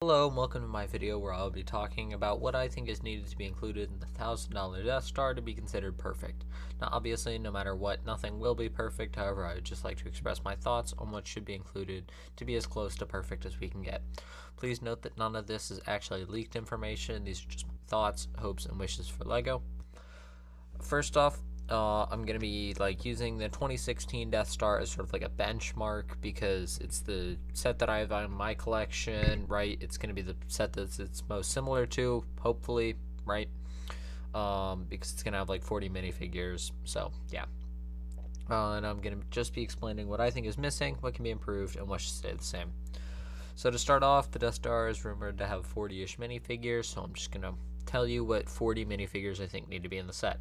Hello and welcome to my video where I'll be talking about what I think is needed to be included in the $1,000 Death Star to be considered perfect. Now obviously, no matter what, nothing will be perfect. However, I would just like to express my thoughts on what should be included to be as close to perfect as we can get. Please note that none of this is actually leaked information. These are just my thoughts, hopes, and wishes for LEGO. First off, I'm going to be using the 2016 Death Star as sort of like a benchmark because it's the set that I have in my collection, right? It's going to be the set that it's most similar to, hopefully, right? Because it's going to have 40 minifigures, so yeah. And I'm going to just be explaining what I think is missing, what can be improved, and what should stay the same. So to start off, the Death Star is rumored to have 40-ish minifigures, so I'm just going to tell you what 40 minifigures I think need to be in the set.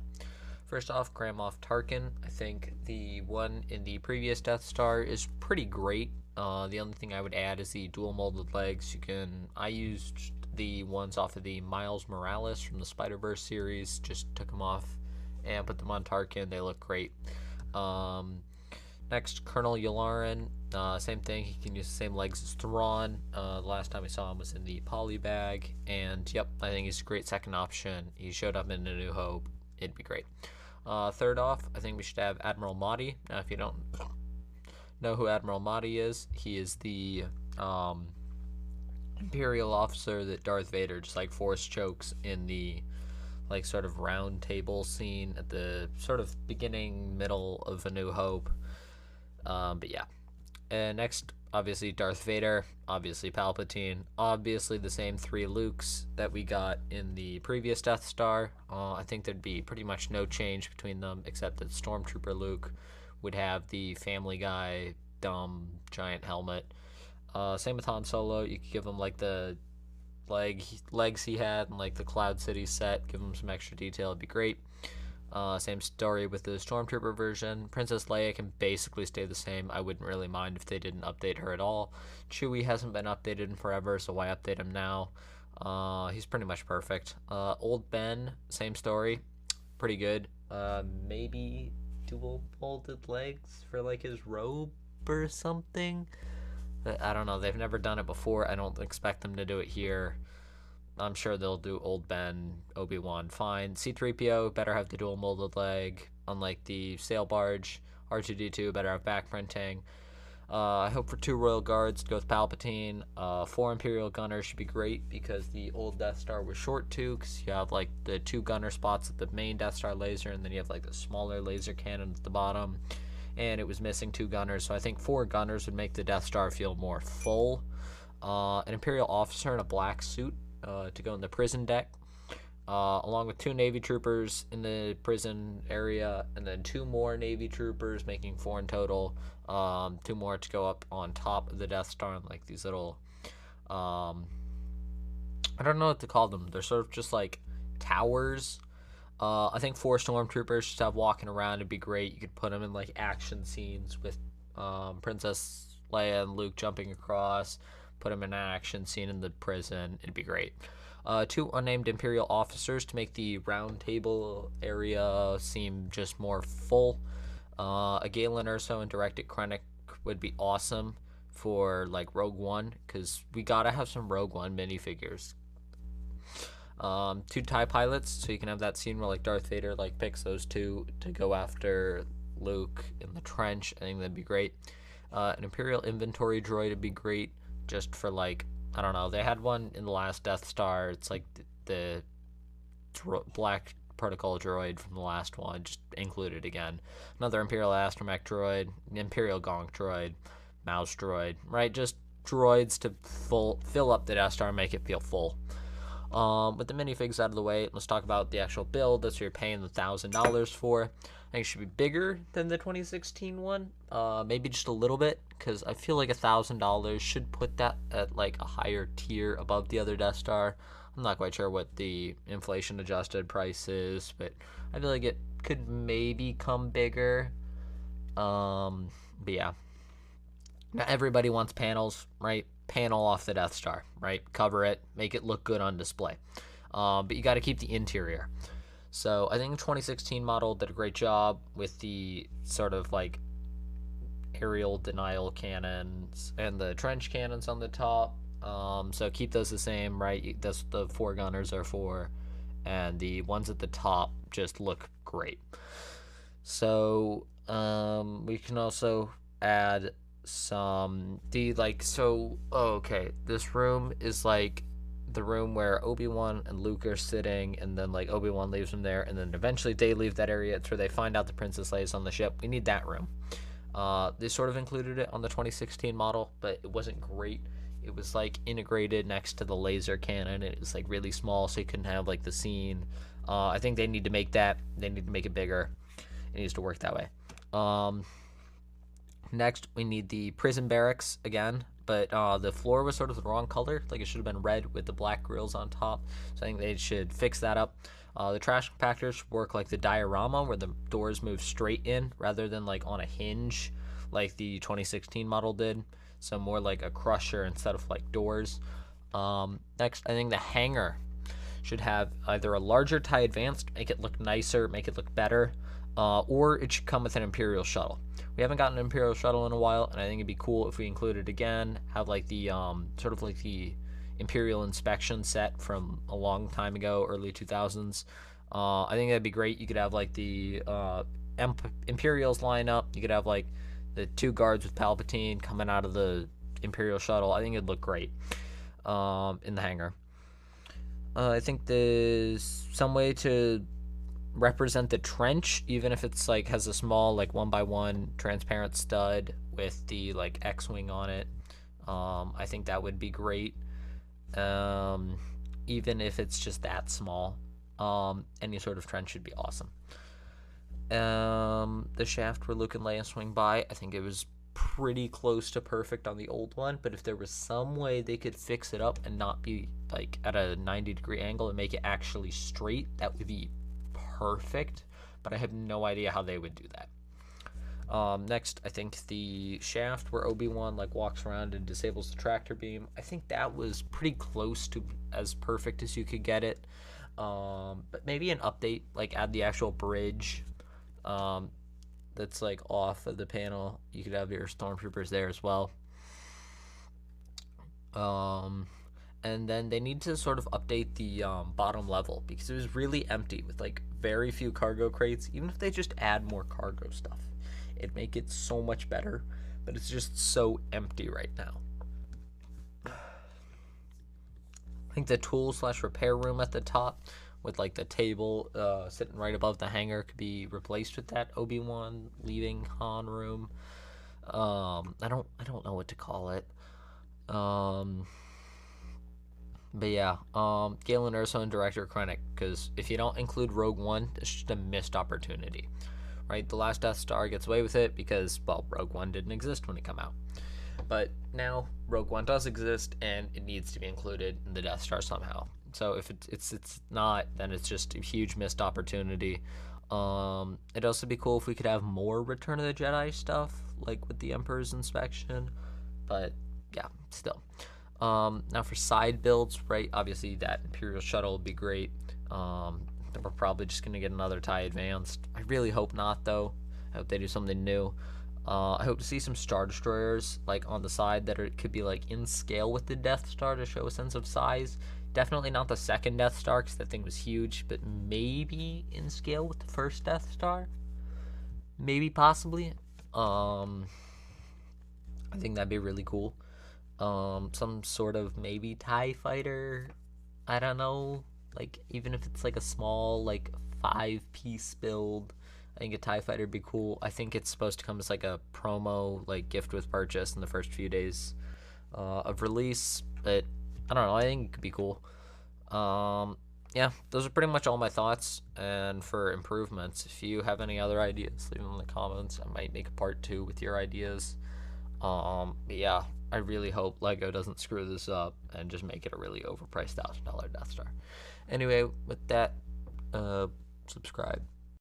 First off, Grand Moff Tarkin. I think the one in the previous Death Star is pretty great. The only thing I would add is the dual molded legs. I used the ones off of the Miles Morales from the Spider-Verse series. Just took them off and put them on Tarkin. They look great. Next, Colonel Yularen. Same thing. He can use the same legs as Thrawn. The last time we saw him was in the poly bag. And yep, I think he's a great second option. He showed up in A New Hope. It'd be great. Third off, I think we should have Admiral Motti. Now, if you don't know who Admiral Motti is, he is the Imperial officer that Darth Vader just force chokes in the sort of round table scene at the sort of beginning, middle of A New Hope. But yeah. And next, obviously Darth Vader, obviously Palpatine, obviously the same three Lukes that we got in the previous Death Star. I think there'd be pretty much no change between them, except that Stormtrooper Luke would have the Family Guy dumb giant helmet. Same with Han Solo. You could give him the legs he had and the Cloud City set. Give him some extra detail. It'd be great. Same story with the Stormtrooper version. Princess Leia can basically stay the same. I wouldn't really mind if they didn't update her at all. Chewie hasn't been updated in forever, so why update him now? He's pretty much perfect. Old Ben, same story. Pretty good. Maybe dual molded legs for his robe or something? I don't know. They've never done it before. I don't expect them to do it here. I'm sure they'll do Old Ben, Obi-Wan fine. C-3PO better have the dual molded leg, unlike the sail barge. R2-D2 better have back printing. I hope for 2 Royal Guards to go with Palpatine. 4 Imperial Gunners should be great because the old Death Star was short too, because you have the 2 gunner spots at the main Death Star laser, and then you have the smaller laser cannon at the bottom. And it was missing 2 gunners, so I think 4 gunners would make the Death Star feel more full. An Imperial officer in a black suit to go in the prison deck, along with 2 Navy troopers in the prison area, and then 2 more Navy troopers, making 4 in total. 2 more to go up on top of the Death Star, and these little, I don't know what to call them. They're sort of just towers. I think 4 stormtroopers just have walking around. It'd be great. You could put them in action scenes with Princess Leia and Luke jumping across. Put them in an action scene in the prison. It'd be great. 2 unnamed Imperial officers to make the round table area seem just more full. A Galen Erso and Directed Krennic would be awesome for Rogue One, because we gotta have some Rogue One minifigures. 2 TIE pilots, so you can have that scene where Darth Vader picks those 2 to go after Luke in the trench. I think that'd be great. An Imperial inventory droid would be great. Just for I don't know, they had one in the last Death Star. It's the black protocol droid from the last one, just included again. Another Imperial astromech droid, Imperial gonk droid, mouse droid, right? Just droids to fill up the Death Star and make it feel full. With the minifigs out of the way, let's talk about the actual build. That's what you're paying the $1,000 for. I think it should be bigger than the 2016 one, maybe just a little bit, because I feel $1,000 should put that at a higher tier above the other Death Star. I'm not quite sure what the inflation adjusted price is, but I feel it could maybe come bigger. But yeah, now everybody wants panels, right? Panel off the Death Star, right? Cover it, make it look good on display. But you got to keep the interior. So I think the 2016 model did a great job with the sort of aerial denial cannons and the trench cannons on the top. So keep those the same, right? That's what the four gunners are for, and the ones at the top just look great. So we can also add some okay, this room is like the room where Obi-Wan and Luke are sitting, and then like Obi-Wan leaves them there, and then eventually they leave that area. It's where they find out the Princess Leia's on the ship. We need that room. They sort of included it on the 2016 model, but it wasn't great. It was like integrated next to the laser cannon. It was like really small, so you couldn't have like the scene. I think they need to make that. They need to make it bigger. It needs to work that way. Next, we need the prison barracks again, but the floor was sort of the wrong color. Like it should have been red with the black grills on top. So I think they should fix that up. The trash compactors work like the diorama, where the doors move straight in rather than like on a hinge, like the 2016 model did. So more like a crusher instead of like doors. Next, I think the hangar should have either a larger TIE Advanced, make it look nicer, make it look better, or it should come with an Imperial shuttle. We haven't gotten an Imperial shuttle in a while, and I think it'd be cool if we include it again. Have like the sort of like the Imperial inspection set from a long time ago, early 2000s. I think that'd be great. You could have like the Imperials line up. You could have like the two guards with Palpatine coming out of the Imperial shuttle. I think it'd look great in the hangar. I think there's some way to represent the trench, even if it's like has a small like 1x1 transparent stud with the like X-wing on it. I think that would be great. Even if it's just that small, any sort of trench should be awesome. The shaft where Luke and Leia swing by, I think it was pretty close to perfect on the old one, but if there was some way they could fix it up and not be like at a 90-degree angle and make it actually straight, that would be perfect, but I have no idea how they would do that. Next, I think the shaft where Obi-Wan like walks around and disables the tractor beam, I think that was pretty close to as perfect as you could get it. But maybe an update, like add the actual bridge that's like off of the panel. You could have your stormtroopers there as well. And then they need to sort of update the bottom level, because it was really empty with like very few cargo crates. Even if they just add more cargo stuff, it'd make it so much better, but it's just so empty right now. I think the tool/repair room at the top with like the table sitting right above the hangar could be replaced with that Obi-Wan leaving Han room. I don't know what to call it. But yeah, Galen Erso and Director Krennic, because if you don't include Rogue One, it's just a missed opportunity, right? The last Death Star gets away with it because, well, Rogue One didn't exist when it came out. But now Rogue One does exist, and it needs to be included in the Death Star somehow. So if it's not, then it's just a huge missed opportunity. It'd also be cool if we could have more Return of the Jedi stuff, like with the Emperor's inspection. But yeah, still. Now for side builds, right? Obviously that Imperial shuttle would be great. We're probably just gonna get another TIE Advanced. I really hope not, though. I hope they do something new. I hope to see some Star Destroyers like on the side that could be like in scale with the Death Star to show a sense of size. Definitely not the second Death Star, because that thing was huge, but maybe in scale with the first Death Star. Maybe, possibly. I think that'd be really cool. Some sort of maybe TIE fighter. I don't know. Like, even if it's like a small, like 5-piece build, I think a TIE fighter would be cool. I think it's supposed to come as like a promo, like gift with purchase in the first few days of release, but I don't know. I think it could be cool. Yeah, those are pretty much all my thoughts. And for improvements, if you have any other ideas, leave them in the comments. I might make a part 2 with your ideas. But yeah, I really hope LEGO doesn't screw this up and just make it a really overpriced $1,000 Death Star. Anyway, with that, subscribe.